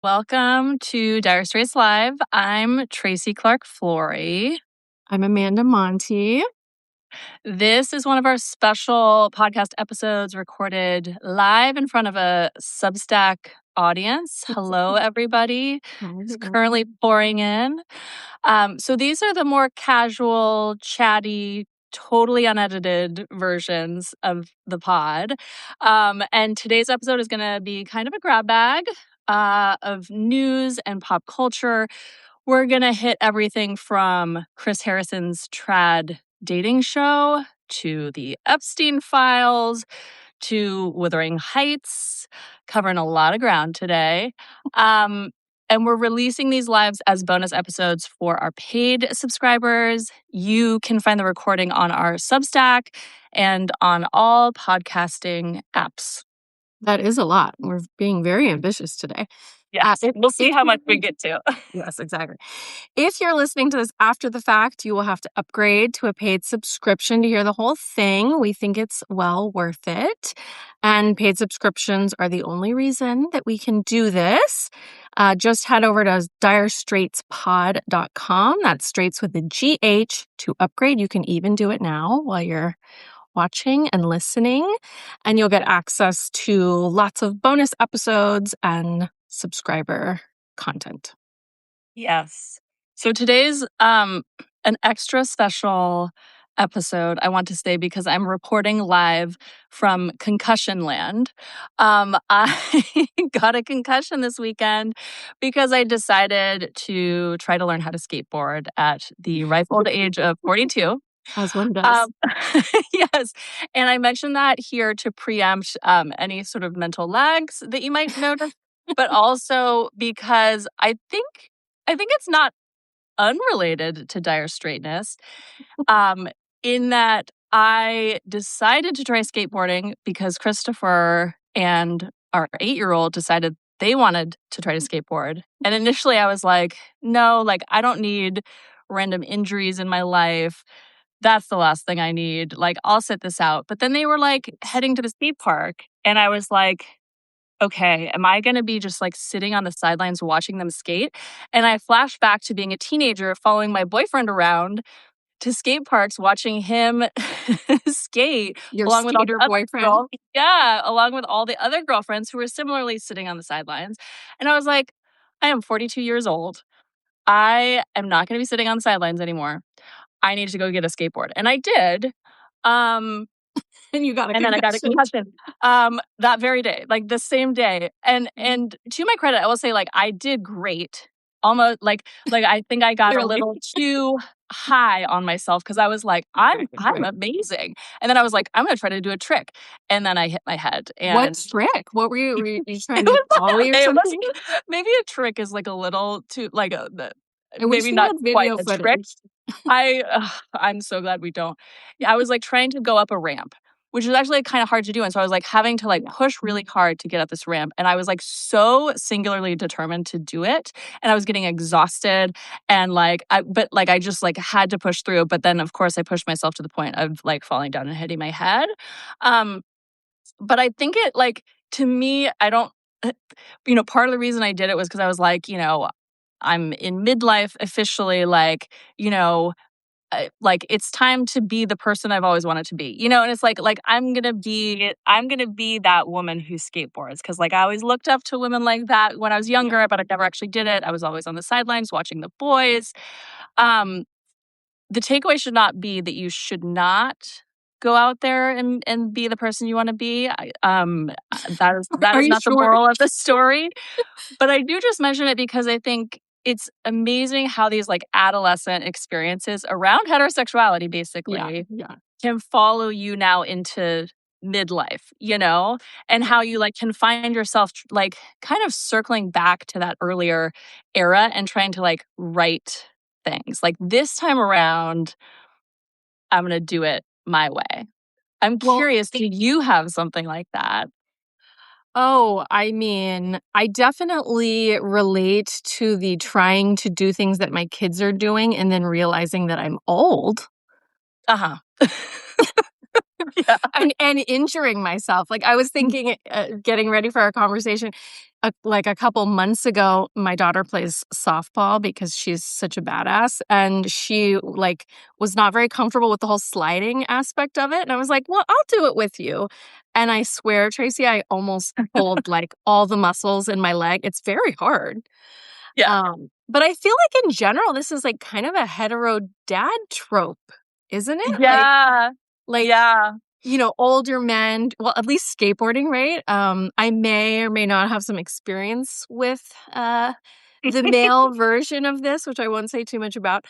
Welcome to Dire Straits Live. I'm Tracy Clark-Flory. I'm Amanda Monty. This is one of our special podcast episodes recorded live in front of a Substack audience. Hello, everybody. It's currently pouring in. So these are the more casual, chatty, totally unedited versions of the pod. And today's episode is going to be kind of a grab bag of news and pop culture. We're going to hit everything from Chris Harrison's trad dating show to the Epstein files to Wuthering Heights, covering a lot of ground today. And we're releasing these lives as bonus episodes for our paid subscribers. You can find the recording on our Substack and on all podcasting apps. That is a lot. We're being very ambitious today. Yes, we'll see how much we get to. Yes, exactly. If you're listening to this after the fact, you will have to upgrade to a paid subscription to hear the whole thing. We think it's well worth it. And paid subscriptions are the only reason that we can do this. Just head over to direstraightspod.com. That's Straits with a GH to upgrade. You can even do it now while you're watching and listening, and you'll get access to lots of bonus episodes and subscriber content. Yes. So today's an extra special episode, I want to say, because I'm reporting live from concussion land. I got a concussion this weekend because I decided to try to learn how to skateboard at the ripe old age of 42. As one does. Yes. And I mentioned that here to preempt any sort of mental lags that you might notice, but also because I think it's not unrelated to dire straightness, in that I decided to try skateboarding because Christopher and our 8-year-old decided they wanted to try to skateboard. And initially I was like, no, like I don't need random injuries in my life. That's the last thing I need. Like, I'll sit this out. But then they were like heading to the skate park. And I was like, okay, am I going to be just like sitting on the sidelines watching them skate? And I flashed back to being a teenager following my boyfriend around to skate parks, watching him skate. Your along with all skater the other boyfriend. along with all the other girlfriends who were similarly sitting on the sidelines. And I was like, I am 42 years old. I am not going to be sitting on the sidelines anymore. I need to go get a skateboard. And I did. And you got a concussion. And then I got a concussion that very day, like the same day. And to my credit, I will say, like, I did great. Almost like I think I got a little too high on myself because I was like, I'm amazing. And then I was like, I'm gonna try to do a trick. And then I hit my head. And what trick? What were you trying to ollie or something? Maybe a trick is like a little too like maybe not quite a trick. I'm so glad we don't. Yeah, I was like trying to go up a ramp, which is actually kind of hard to do. And so I was like having to like push really hard to get up this ramp. And I was like so singularly determined to do it. And I was getting exhausted and like, I just like had to push through. But then of course I pushed myself to the point of like falling down and hitting my head. But I think it like, to me, I don't, part of the reason I did it was because I was like, I'm in midlife officially, like, like it's time to be the person I've always wanted to be, and it's like I'm gonna be that woman who skateboards, because like I always looked up to women like that when I was younger, but I never actually did it. I was always on the sidelines watching the boys. The takeaway should not be that you should not go out there and be the person you want to be. That is not the moral of the story. But I do just mention it because I think it's amazing how these like adolescent experiences around heterosexuality basically can follow you now into midlife, and how you like can find yourself like kind of circling back to that earlier era and trying to like right things. Like this time around, I'm going to do it my way. I'm curious, do you have something like that? Oh, I mean, I definitely relate to the trying to do things that my kids are doing and then realizing that I'm old. Uh-huh. Yeah. and injuring myself. Like I was thinking, getting ready for our conversation, like a couple months ago, my daughter plays softball because she's such a badass, and she like was not very comfortable with the whole sliding aspect of it. And I was like, well, I'll do it with you. And I swear, Tracy, I almost pulled like all the muscles in my leg. It's very hard. Yeah. But I feel like in general, this is like kind of a hetero dad trope, isn't it? Yeah. Like, Yeah. older men, well, at least skateboarding, right? I may or may not have some experience with the male version of this, which I won't say too much about.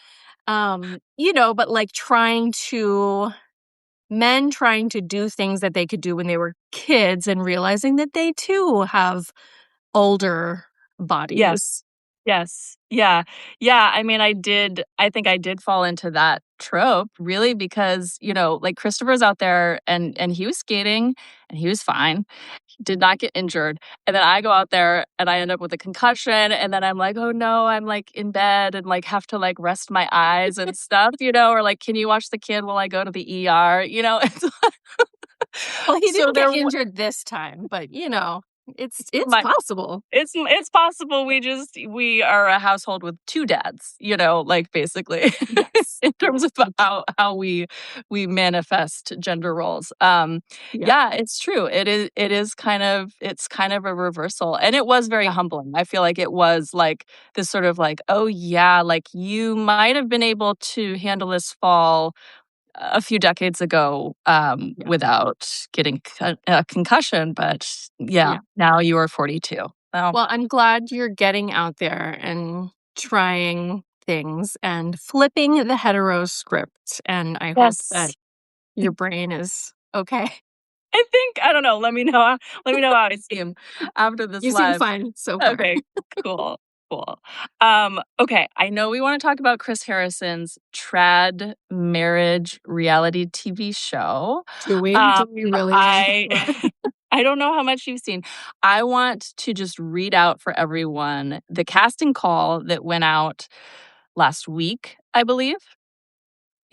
But like men trying to do things that they could do when they were kids and realizing that they too have older bodies. Yes. Yes. Yeah. Yeah. I mean, I think I did fall into that trope really because, like Christopher's out there and he was skating and he was fine. He did not get injured. And then I go out there and I end up with a concussion. And then I'm like, oh no, I'm like in bed and like have to like rest my eyes and stuff, or like, can you watch the kid while I go to the ER? Well, he So didn't get injured this time, but it's my possible. It's possible we are a household with two dads, like basically Yes. in terms of how we manifest gender roles. Yeah. Yeah, it's true. It's kind of a reversal. And it was very humbling. I feel like it was like this sort of like, oh yeah, like you might have been able to handle this fall a few decades ago without getting a concussion, but Yeah. now you are 42. Well, Well, I'm glad you're getting out there and trying things and flipping the hetero script. And I hope that yes. your brain is okay. I don't know. Let me know how I seem after this You seem live. fine so far. Okay, cool. Cool. Okay, I know we want to talk about Chris Harrison's trad marriage reality TV show. Do we? Do we really want to I talk about it? I don't know how much you've seen. I want to just read out for everyone the casting call that went out last week, I believe.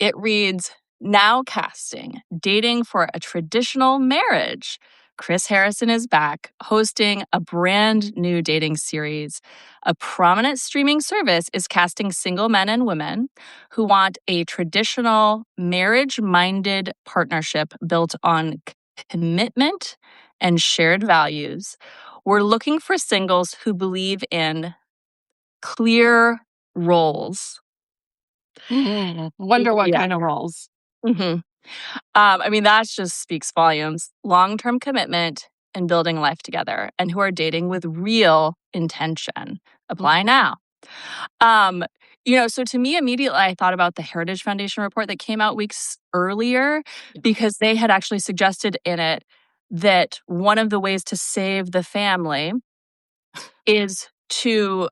It reads, now casting, dating for a traditional marriage. Chris Harrison is back, hosting a brand new dating series. A prominent streaming service is casting single men and women who want a traditional marriage minded partnership built on commitment and shared values. We're looking for singles who believe in clear roles. Wonder what Yeah. kind of roles. Mhm. I mean, that just speaks volumes. Long-term commitment and building life together, and who are dating with real intention. Apply now. Um, so to me, immediately I thought about the Heritage Foundation report that came out weeks earlier Yeah. because they had actually suggested in it that one of the ways to save the family is to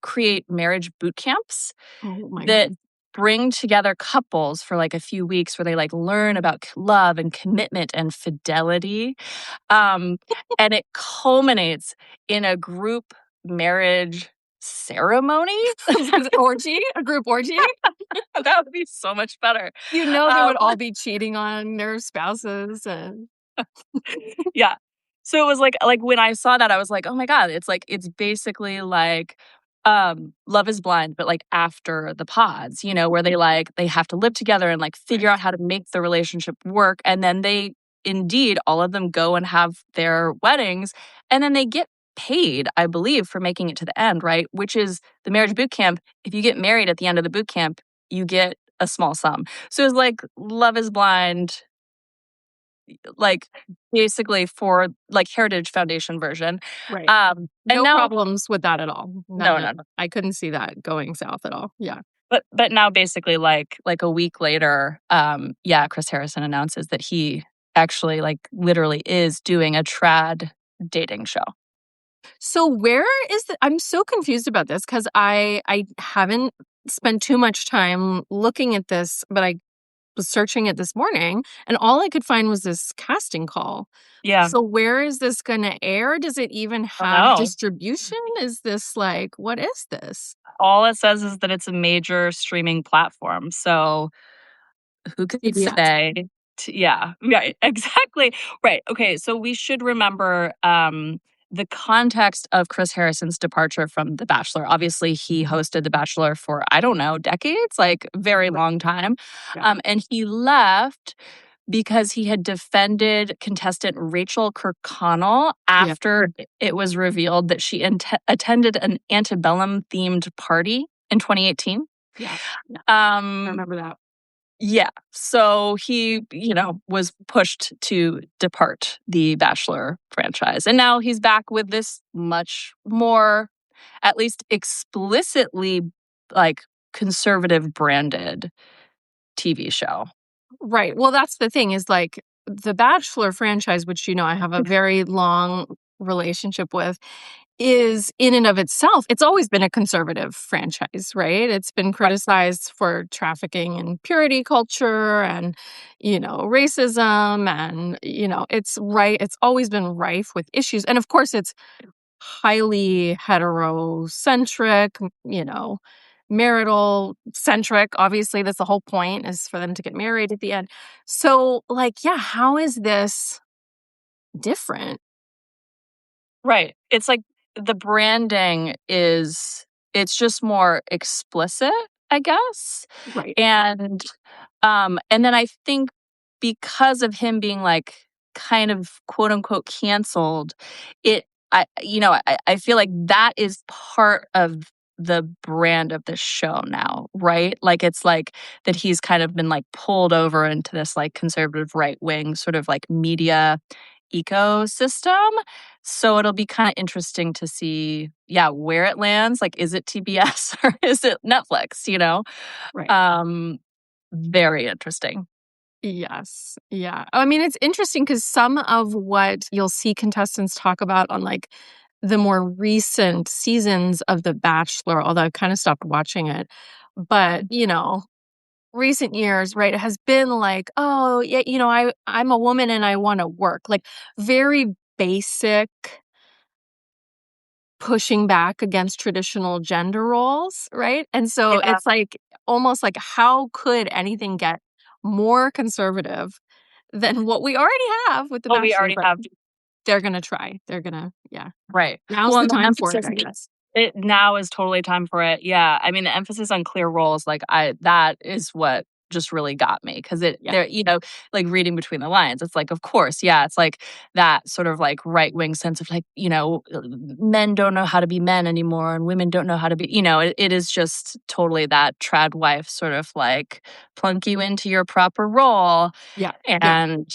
create marriage boot camps Oh my that God. bring together couples for like a few weeks where they like learn about love and commitment and fidelity. Um, and it culminates in a group marriage ceremony. Orgy? A group orgy? That would be so much better. They Um, would all be cheating on their spouses and yeah. So it was like when I saw that, I was like, oh my God, it's basically like Love is Blind, but like after the pods, where they have to live together and like figure out how to make the relationship work. And then they indeed, all of them go and have their weddings, and then they get paid, I believe, for making it to the end, right? Which is the marriage boot camp. If you get married at the end of the boot camp, you get a small sum. So it's like Love is Blind, like basically for like Heritage Foundation version. right. And No now problems with that at all. no, None of no, no. I couldn't see that going south at all. Yeah. But now basically like a week later, yeah, Chris Harrison announces that he actually like literally is doing a trad dating show. So where is I'm so confused about this because I haven't spent too much time looking at this, but I was searching it this morning and all I could find was this casting call. Yeah. So where is this going to air? Does it even Oh have no. distribution? Is this like, what is this? All it says is that it's a major streaming platform. So who could CBS? say? Yeah, right, exactly. Right. Okay, so we should remember the context of Chris Harrison's departure from The Bachelor. Obviously, he hosted The Bachelor for, I don't know, decades, like very long time. Yeah. And he left because he had defended contestant Rachel Kirkconnell Yeah. after it was revealed that she attended an antebellum themed party in 2018. Yeah. I Um, remember that. yeah. So he, was pushed to depart the Bachelor franchise. And now he's back with this much more, at least explicitly, like conservative branded TV show. Right. Well, that's the thing is like the Bachelor franchise, which I have a very long relationship with, is in and of itself, it's always been a conservative franchise, right? It's been Right. criticized for trafficking and purity culture and, racism and, it's always been rife with issues. And of course, it's highly heterocentric, marital centric. Obviously, that's the whole point is for them to get married at the end. So, like, yeah, how is this different? Right. It's like the branding it's just more explicit, I guess. Right. And then I think because of him being like kind of quote unquote canceled, it I feel like that is part of the brand of the show now, right? Like it's like that he's kind of been like pulled over into this like conservative right wing sort of like media ecosystem. So it'll be kind of interesting to see, yeah, where it lands. Like, is it TBS or is it Netflix? Right. Um, very interesting. Yes. Yeah. I mean, it's interesting because some of what you'll see contestants talk about on like the more recent seasons of The Bachelor, although I've kind of stopped watching it, but recent years, right, it has been like, oh, yeah, I'm a woman and I want to work. Like very basic pushing back against traditional gender roles, right? And so Yeah. it's like almost like how could anything get more conservative than what we already have with The Well, we Bachelor? already But have. they're gonna try. They're gonna, yeah. Right. Now's Well, the and the time for it, emphasis I guess. it now is totally time for it. Yeah. I mean, the emphasis on clear roles, like that is what just really got me because Yeah. they're, like reading between the lines. It's like, of course, yeah, it's like that sort of like right wing sense of like, men don't know how to be men anymore and women don't know how to be, it is just totally that trad wife sort of like plunk you into your proper role. Yeah. Yeah. And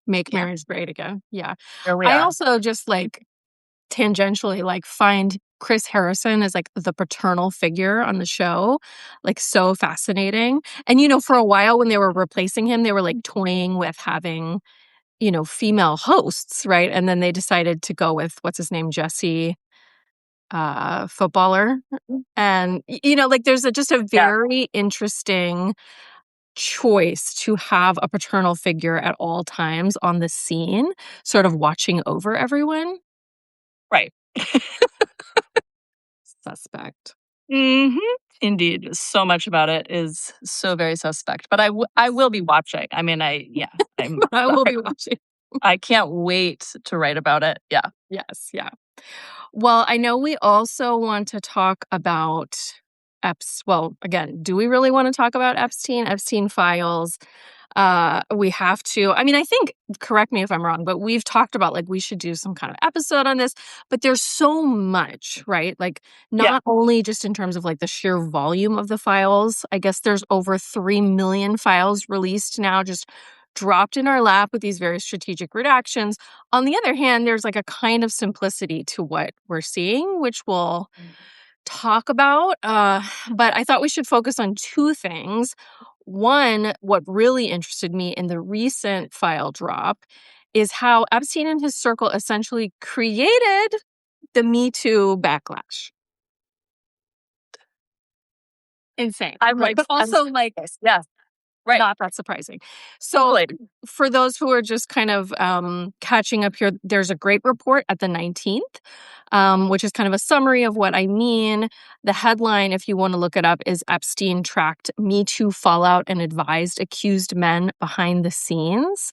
Make yeah, marriage great again. Yeah. here we I are. also just like tangentially like find Chris Harrison as like the paternal figure on the show like so fascinating. And for a while when they were replacing him, they were like toying with having, female hosts, right? And then they decided to go with what's his name, Jesse, footballer. And like there's just a Yeah. very interesting choice to have a paternal figure at all times on the scene, sort of watching over everyone. Right. Suspect. Mhm. Indeed, so much about it is so very suspect, but I will be watching. I mean, I'm I will sorry. be watching. I can't wait to write about it. Yeah. Yes, yeah. Well, I know we also want to talk about well, again, do we really want to talk about Epstein files? We have to. I mean, I think, correct me if I'm wrong, but we've talked about like we should do some kind of episode on this, but there's so much, right? Like Yeah. not only just in terms of like the sheer volume of the files. I guess there's over 3 million files released now, just dropped in our lap with these very strategic redactions. On the other hand, there's like a kind of simplicity to what we're seeing, which we'll talk about. But I thought we should focus on two things. One, what really interested me in the recent file drop is how Epstein and his circle essentially created the Me Too backlash. Insane. I'm Right. like But also like yes. Yeah. Right. Not that surprising. So Totally. for those who are just kind of catching up here, there's a great report at the 19th, which is kind of a summary of what I mean. The headline, if you want to look it up, is Epstein tracked Me Too fallout and advised accused men behind the scenes.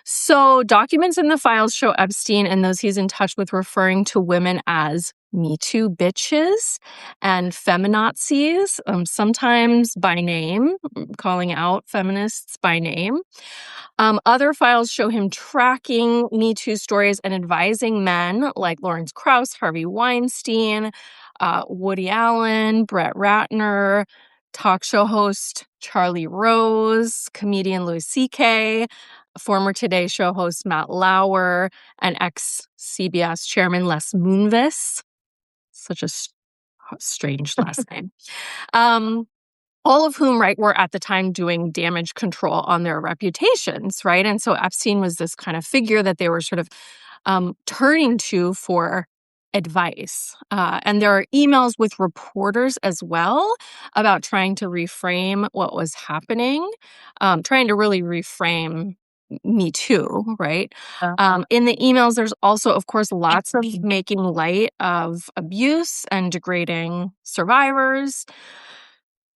So documents in the files show Epstein and those he's in touch with referring to women as Me Too bitches and feminazis, sometimes by name, calling out feminists by name. Other files show him tracking Me Too stories and advising men like Lawrence Krauss, Harvey Weinstein, Woody Allen, Brett Ratner, talk show host Charlie Rose, comedian Louis C.K., former Today Show host Matt Lauer, and ex-CBS chairman Les Moonves. Such a strange last name. All of whom, right, were at the time doing damage control on their reputations, right? And so Epstein was this kind of figure that they were sort of turning to for advice. And there are emails with reporters as well about trying to reframe what was happening, trying to really reframe Me Too, right? In the emails, there's also, of course, lots of making light of abuse and degrading survivors.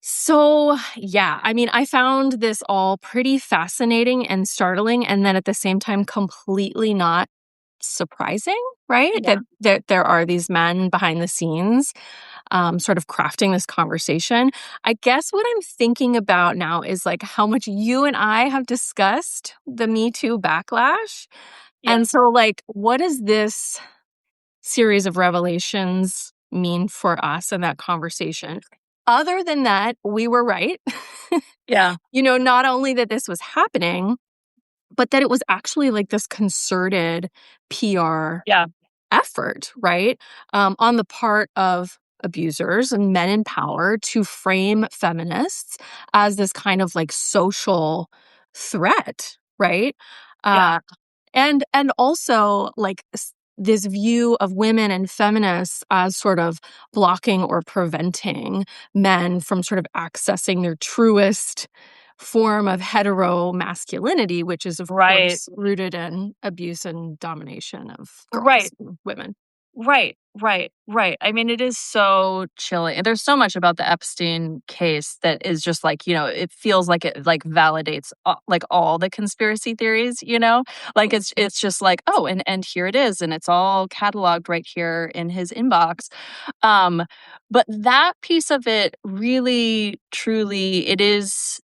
So, yeah, I mean, I found this all pretty fascinating and startling, and then at the same time, completely not surprising, right? Yeah. That there are these men behind the scenes, sort of crafting this conversation. I guess what I'm thinking about now is like how much you and I have discussed the Me Too backlash. Yeah. And so, like, what does this series of revelations mean for us in that conversation? Other than that, we were right. Yeah. You know, not only that this was happening, but that it was actually like this concerted PR Yeah. effort, right? On the part of abusers and men in power to frame feminists as this kind of like social threat, right? Yeah. And also like this view of women and feminists as sort of blocking or preventing men from sort of accessing their truest form of hetero masculinity, which is of Right. course rooted in abuse and domination of girls Right. and women. Right. I mean, it is so chilling. And there's so much about the Epstein case that is just like, it feels like it like validates like all the conspiracy theories, like it's just like, oh, and here it is. And it's all cataloged right here in his inbox. But that piece of it really, truly, it is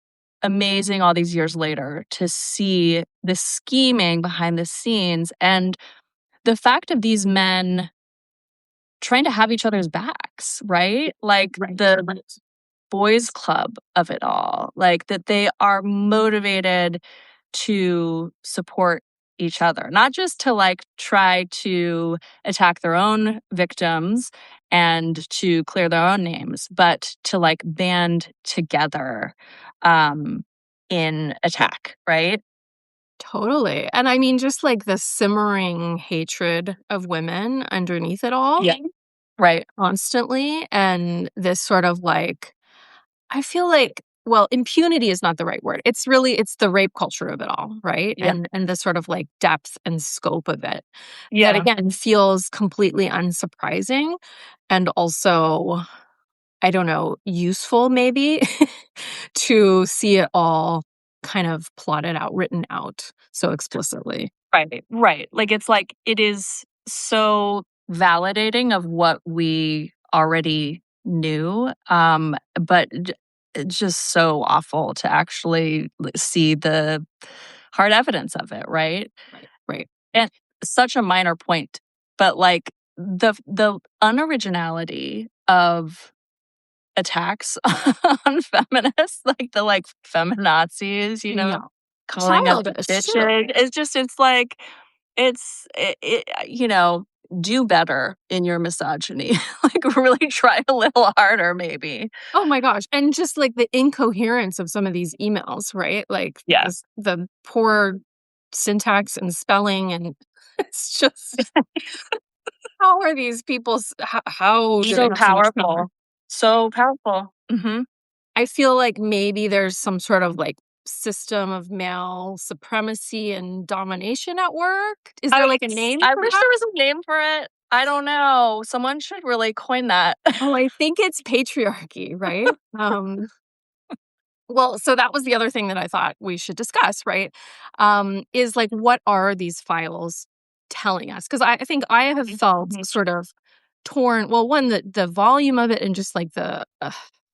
amazing all these years later to see the scheming behind the scenes and the fact of these men trying to have each other's backs, right? Like the boys club of it all, like that they are motivated to support each other, not just to like try to attack their own victims and to clear their own names, but to like band together in attack, right? Totally. And I mean, just like the simmering hatred of women underneath it all. Yeah. Right. Constantly. And this sort of like, I feel like, well, impunity is not the right word. It's the rape culture of it all, right? Yeah. And the sort of like depth and scope of it Yeah. that again feels completely unsurprising and also, I don't know, useful maybe to see it all kind of plotted out, written out so explicitly. Right. Like it's like it is so validating of what we already knew. But it's just so awful to actually see the hard evidence of it, right? Right. And such a minor point, but like the unoriginality of attacks on feminists, like the like feminazis, Yeah. calling us Childish, too. bitches. It's like do better in your misogyny. Like really try a little harder, maybe. Oh my gosh. And just like the incoherence of some of these emails, right? Like Yeah. the poor syntax and spelling. And it's just, how are these people, how do they So have so much power? powerful. So powerful. Mm-hmm. I feel like maybe there's some sort of like system of male supremacy and domination at work? Is there like a name I for wish that? there was a name for it. I don't know. Someone should really coin that. Oh, I think it's patriarchy, right? Well, so that was the other thing that I thought we should discuss, right? Is like, what are these files telling us? Because I think I have felt Mhm. sort of torn. Well, one, the volume of it and just like the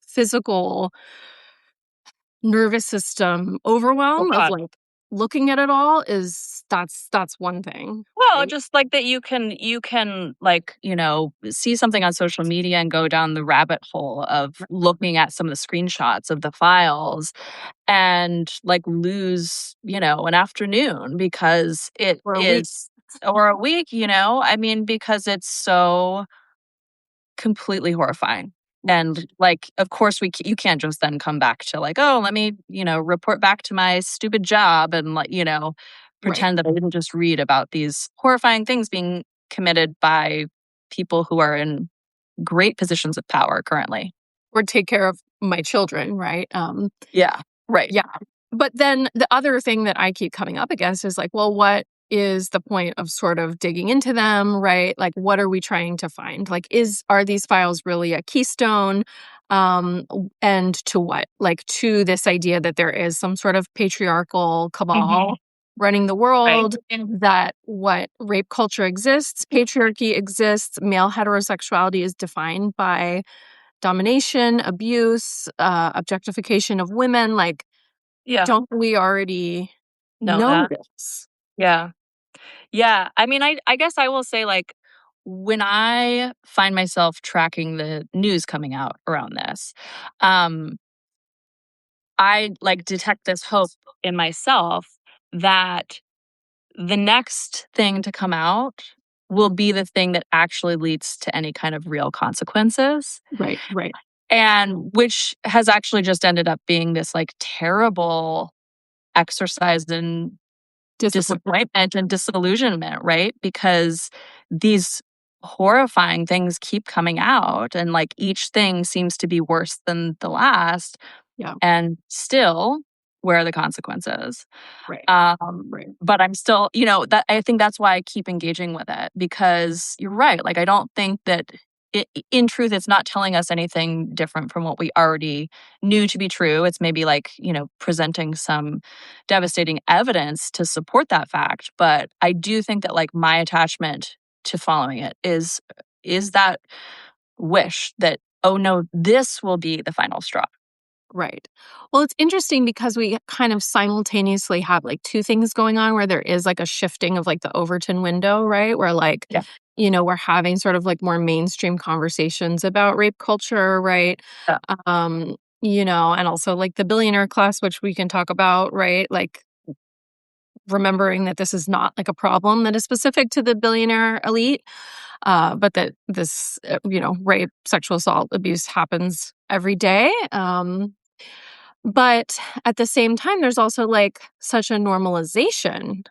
physical nervous system Oh overwhelm of God. like looking at it all is that's one thing, Well, right? just like that you can like, see something on social media and go down the rabbit hole of looking at some of the screenshots of the files and like lose, an afternoon because it For a week. is or a week, I mean, because it's so completely horrifying. And like, of course, you can't just then come back to like, oh, let me, report back to my stupid job and like, Right. pretend that I didn't just read about these horrifying things being committed by people who are in great positions of power currently. Or take care of my children, right? Yeah, right. Yeah. But then the other thing that I keep coming up against is like, well, what is the point of sort of digging into them, right? Like, what are we trying to find? Like, are these files really a keystone? And to what? Like, to this idea that there is some sort of patriarchal cabal Mhm. running the Right. world, that what rape culture exists, patriarchy exists, male heterosexuality is defined by domination, abuse, objectification of women. Like, Yeah. don't we already Know know that. this? Yeah. Yeah. I mean, I guess I will say, like, when I find myself tracking the news coming out around this, um, I like detect this hope in myself that the next thing to come out will be the thing that actually leads to any kind of real consequences. Right, right. And which has actually just ended up being this like terrible exercise in Disappointment. disappointment and disillusionment, right? Because these horrifying things keep coming out and like each thing seems to be worse than the last Yeah, and still where are the consequences? right, right, But I'm still, that I think that's why I keep engaging with it because you're right. Like, I don't think that in truth, it's not telling us anything different from what we already knew to be true. It's maybe like, presenting some devastating evidence to support that fact. But I do think that like my attachment to following it is that wish that, oh no, this will be the final straw. right. Well, it's interesting because we kind of simultaneously have like two things going on where there is like a shifting of like the Overton window, right? Where like, Yeah. we're having sort of like more mainstream conversations about rape culture, right? Yeah. And also like the billionaire class, which we can talk about, right? Like remembering that this is not like a problem that is specific to the billionaire elite, but that this, rape, sexual assault, abuse happens every day. But at the same time, there's also like such a normalization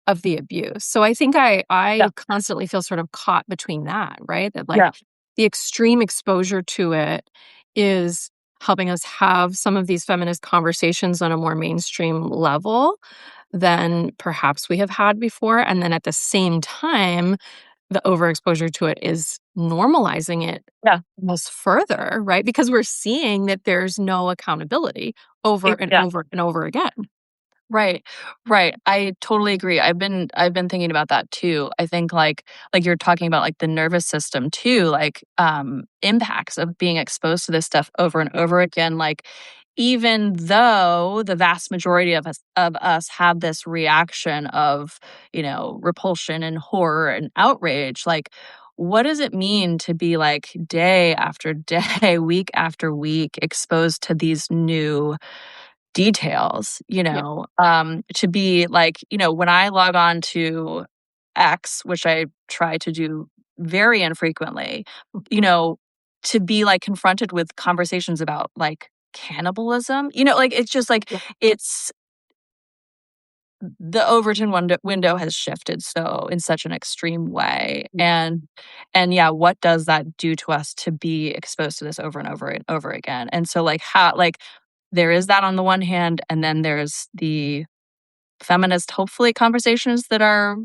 of the abuse. So I think I Yeah. constantly feel sort of caught between that, right? That like Yeah. the extreme exposure to it is helping us have some of these feminist conversations on a more mainstream level than perhaps we have had before. And then at the same time, the overexposure to it is normalizing it Yeah. almost further, right? Because we're seeing that there's no accountability over and Yeah. over and over again. Right. Right. I totally agree. I've been thinking about that too. I think like you're talking about like the nervous system too, like impacts of being exposed to this stuff over and over again. Like even though the vast majority of us have this reaction of, repulsion and horror and outrage, like what does it mean to be like day after day, week after week exposed to these new details, Yeah. to be like, when I log on to X, which I try to do very infrequently, to be like confronted with conversations about like cannibalism, like it's just like Yeah. it's the Overton window has shifted so in such an extreme way. Yeah. And yeah, what does that do to us to be exposed to this over and over and over again? And so like how like there is that on the one hand, and then there's the feminist, hopefully, conversations that are,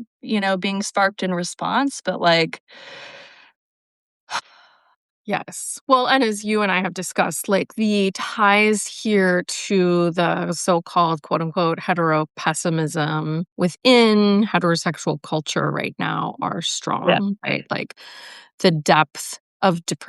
being sparked in response. But like, yes. Well, and as you and I have discussed, like the ties here to the so-called quote unquote hetero pessimism within heterosexual culture right now are strong, right? Like the depth of depression